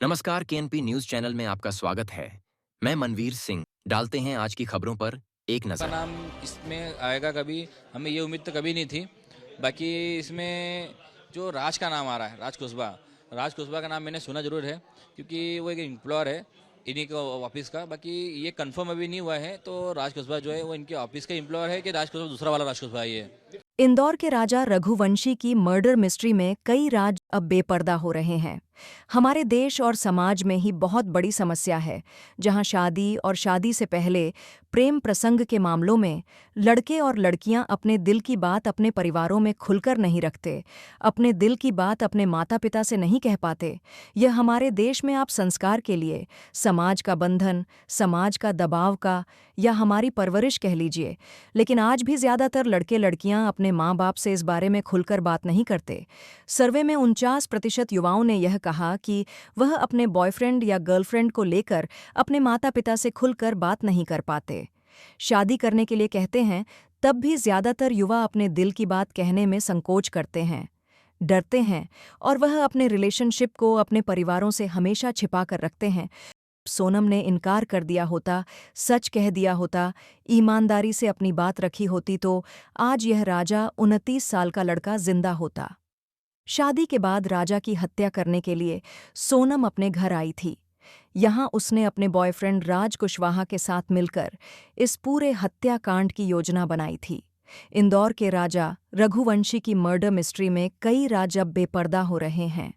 नमस्कार KNP news channel में आपका स्वागत है। मैं मनवीर सिंह। डालते हैं आज की खबरों पर एक का नजर। नाम इसमें आएगा कभी, हमें ये उम्मीद तो कभी नहीं थी। बाकी इसमें जो राज का नाम आ रहा है, राज कुशवाहा का नाम मैंने सुना जरूर है, क्योंकि वो एक एम्प्लॉयर है इन्हीं का ऑफिस का। बाकी ये कंफर्म अभी नहीं हुआ है, तो राज कुशवाहा जो है वो इनके ऑफिस का एम्प्लॉयर है कि राज कुशवाहा दूसरा वाला राज कुशवाहा ही है। इंदौर के राजा रघुवंशी की मर्डर मिस्ट्री में कई राज अब बेपर्दा हो रहे हैं। हमारे देश और समाज में ही बहुत बड़ी समस्या है, जहां शादी और शादी से पहले प्रेम प्रसंग के मामलों में लड़के और लड़कियां अपने दिल की बात अपने परिवारों में खुलकर नहीं रखते, अपने दिल की बात अपने माता पिता से नहीं कह पाते। यह हमारे देश में आप संस्कार के लिए, समाज का बंधन, समाज का दबाव का, या हमारी परवरिश कह लीजिए, लेकिन आज भी ज्यादातर लड़के लड़कियां अपने माँ बाप से इस बारे में खुलकर बात नहीं करते। सर्वे में 49% युवाओं ने यह कहा कि वह अपने बॉयफ्रेंड या गर्लफ्रेंड को लेकर अपने माता पिता से खुलकर बात नहीं कर पाते। शादी करने के लिए कहते हैं, तब भी ज्यादातर युवा अपने दिल की बात कहने में संकोच करते हैं, डरते हैं, और वह अपने रिलेशनशिप को अपने परिवारों से हमेशा छिपा कर रखते हैं। सोनम ने इनकार कर दिया होता, सच कह दिया होता, ईमानदारी से अपनी बात रखी होती, तो आज यह राजा 29 साल का लड़का जिंदा होता। शादी के बाद राजा की हत्या करने के लिए सोनम अपने घर आई थी। यहाँ उसने अपने बॉयफ्रेंड राज कुशवाहा के साथ मिलकर इस पूरे हत्याकांड की योजना बनाई थी। इंदौर के राजा रघुवंशी की मर्डर मिस्ट्री में कई राज अब बेपर्दा हो रहे हैं।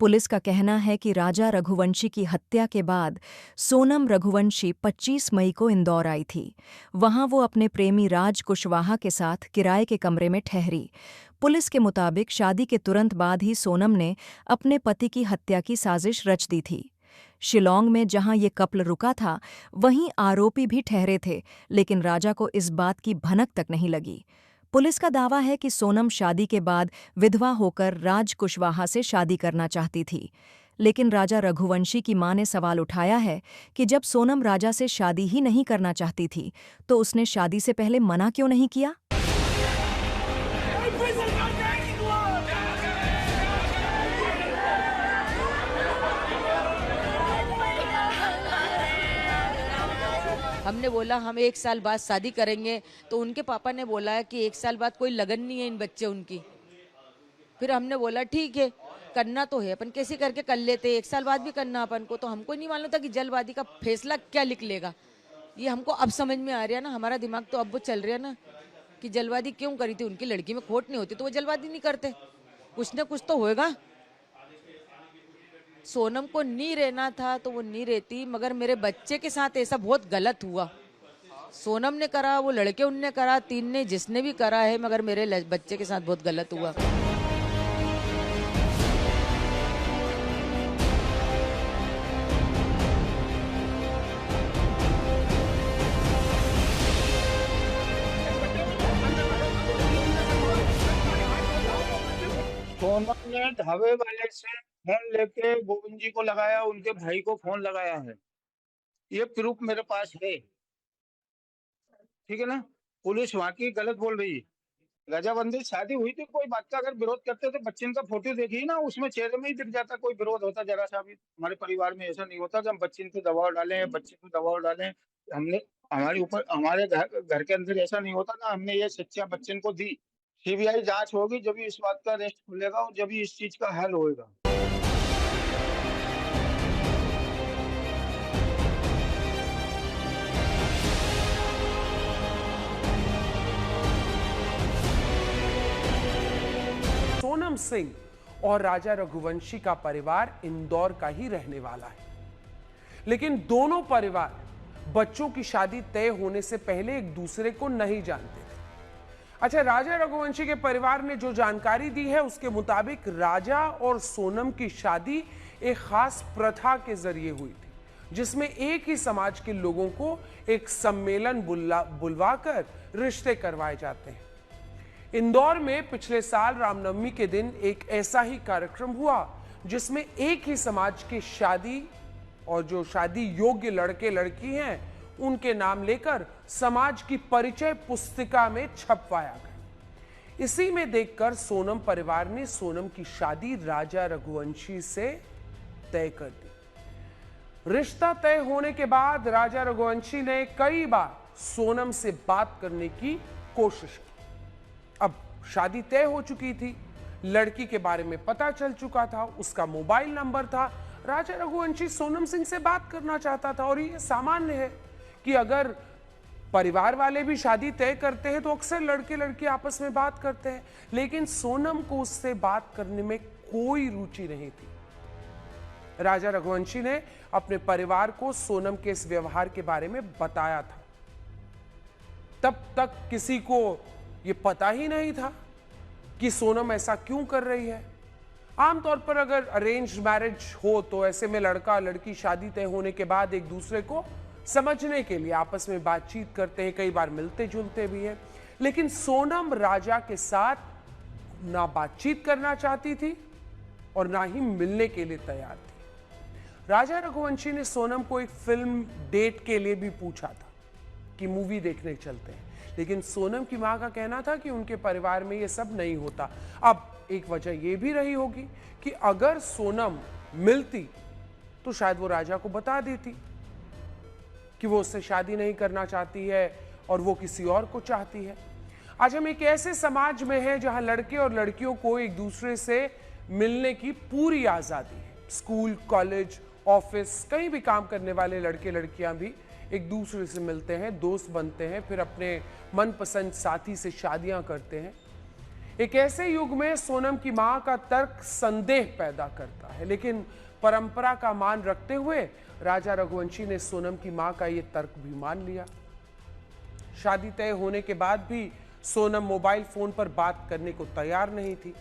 पुलिस का कहना है कि राजा रघुवंशी की हत्या के बाद सोनम रघुवंशी 25 मई को इंदौर आई थी। वहां वो अपने प्रेमी राज कुशवाहा के साथ किराए के कमरे में ठहरी। पुलिस के मुताबिक शादी के तुरंत बाद ही सोनम ने अपने पति की हत्या की साजिश रच दी थी। शिलोंग में जहां ये कपल रुका था, वहीं आरोपी भी ठहरे थे, लेकिन राजा को इस बात की भनक तक नहीं लगी। पुलिस का दावा है कि सोनम शादी के बाद विधवा होकर राज कुशवाहा से शादी करना चाहती थी। लेकिन राजा रघुवंशी की मां ने सवाल उठाया है कि जब सोनम राजा से शादी ही नहीं करना चाहती थी, तो उसने शादी से पहले मना क्यों नहीं किया? हमने बोला हम 1 साल बाद शादी करेंगे, तो उनके पापा ने बोला है कि 1 साल बाद कोई लगन नहीं है इन बच्चे उनकी। फिर हमने बोला ठीक है, करना तो है, अपन कैसे करके कर लेते, 1 साल बाद भी करना अपन को। तो हमको नहीं मालूम था कि जल्दबाजी का फैसला क्या लिख लेगा। ये हमको अब समझ में आ रहा है ना, हमारा दिमाग तो अब वो चल रहा है ना कि जल्दबाजी क्यों करी थी। उनकी लड़की में खोट नहीं होती तो वो जल्दबाजी नहीं करते, कुछ ना कुछ तो होएगा। सोनम को नहीं रहना था तो वो नहीं रहती, मगर मेरे बच्चे के साथ ऐसा बहुत गलत हुआ। सोनम ने करा, वो लड़के उनने करा, 3 ने, जिसने भी करा है, मगर मेरे बच्चे के साथ बहुत गलत हुआ। सोनम ने ढाबे वाले से फोन लेके गोविंद जी को लगाया, उनके भाई को फोन लगाया है। ये प्रूफ मेरे पास है, ठीक है ना। पुलिस वहां की गलत बोल रही है। रजाबंदी शादी हुई थी, कोई बात का अगर विरोध करते तो बच्चे का फोटो देखिए ना, उसमें चेहरे में ही दिख जाता कोई विरोध होता जरा सा भी। हमारे परिवार में ऐसा नहीं होता कि हम बच्चे पे दबाव डालें, बच्चे पे दबाव डालें। हमने हमारे ऊपर, हमारे घर के अंदर ऐसा नहीं होता ना। हमने ये शिक्षा बच्चे को दी। सीबीआई जांच होगी, जब भी इस बात का रेस्ट खुलेगा और जब भी इस चीज का हल होगा। सोनम सिंह और राजा रघुवंशी का परिवार इंदौर का ही रहने वाला है, लेकिन दोनों परिवार बच्चों की शादी तय होने से पहले एक दूसरे को नहीं जानते थे। अच्छा, राजा रघुवंशी के परिवार ने जो जानकारी दी है उसके मुताबिक राजा और सोनम की शादी एक खास प्रथा के जरिए हुई थी, जिसमें एक ही समाज के लोगों को एक सम्मेलन बुलवाकर रिश्ते करवाए जाते हैं। इंदौर में पिछले साल रामनवमी के दिन एक ऐसा ही कार्यक्रम हुआ, जिसमें एक ही समाज की शादी और जो शादी योग्य लड़के लड़की हैं उनके नाम लेकर समाज की परिचय पुस्तिका में छपवाया गया। इसी में देखकर सोनम परिवार ने सोनम की शादी राजा रघुवंशी से तय कर दी। रिश्ता तय होने के बाद राजा रघुवंशी ने कई बार सोनम से बात करने की कोशिश की। अब शादी तय हो चुकी थी, लड़की के बारे में पता चल चुका था, उसका मोबाइल नंबर था। राजा रघुवंशी सोनम सिंह से बात करना चाहता था। और ये सामान्य है कि अगर परिवार वाले भी शादी तय करते हैं तो अक्सर लड़के लड़की आपस में बात करते हैं, लेकिन सोनम को उससे बात करने में कोई रुचि नहीं थी। राजा रघुवंशी ने अपने परिवार को सोनम के इस व्यवहार के बारे में बताया था। तब तक किसी को यह पता ही नहीं था कि सोनम ऐसा क्यों कर रही है। आमतौर पर अगर अरेंज मैरिज हो तो ऐसे में लड़का लड़की शादी तय होने के बाद एक दूसरे को समझने के लिए आपस में बातचीत करते हैं, कई बार मिलते जुलते भी हैं। लेकिन सोनम राजा के साथ ना बातचीत करना चाहती थी और ना ही मिलने के लिए तैयार थी। राजा रघुवंशी ने सोनम को एक फिल्म डेट के लिए भी पूछा था कि मूवी देखने चलते हैं, लेकिन सोनम की मां का कहना था कि उनके परिवार में यह सब नहीं होता। अब एक वजह यह भी रही होगी कि अगर सोनम मिलती तो शायद वो राजा को बता देती कि वो उससे शादी नहीं करना चाहती है और वो किसी और को चाहती है। आज हम एक ऐसे समाज में हैं जहां लड़के और लड़कियों को एक दूसरे से मिलने की पूरी आजादी है। स्कूल, कॉलेज, ऑफिस, कहीं भी काम करने वाले लड़के लड़कियां भी एक दूसरे से मिलते हैं, दोस्त बनते हैं, फिर अपने मनपसंद साथी से शादियां करते हैं। एक ऐसे युग में सोनम की मां का तर्क संदेह पैदा करता है, लेकिन परंपरा का मान रखते हुए राजा रघुवंशी ने सोनम की मां का यह तर्क भी मान लिया। शादी तय होने के बाद भी सोनम मोबाइल फोन पर बात करने को तैयार नहीं थी।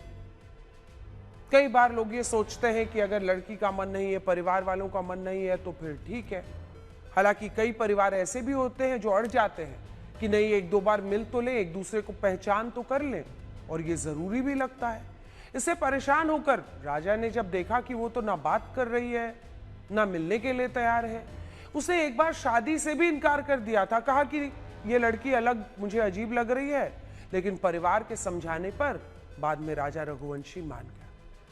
कई बार लोग ये सोचते हैं कि अगर लड़की का मन नहीं है, परिवार वालों का मन नहीं है तो फिर ठीक है। हालांकि कई परिवार ऐसे भी होते हैं जो अड़ जाते हैं कि नहीं, एक दो बार मिल तो ले, एक दूसरे को पहचान तो कर लें, और ये जरूरी भी लगता है। इससे परेशान होकर राजा ने जब देखा कि वो तो ना बात कर रही है ना मिलने के लिए तैयार है, उसे एक बार शादी से भी इनकार कर दिया था। कहा कि ये लड़की अलग मुझे अजीब लग रही है, लेकिन परिवार के समझाने पर बाद में राजा रघुवंशी मान गए।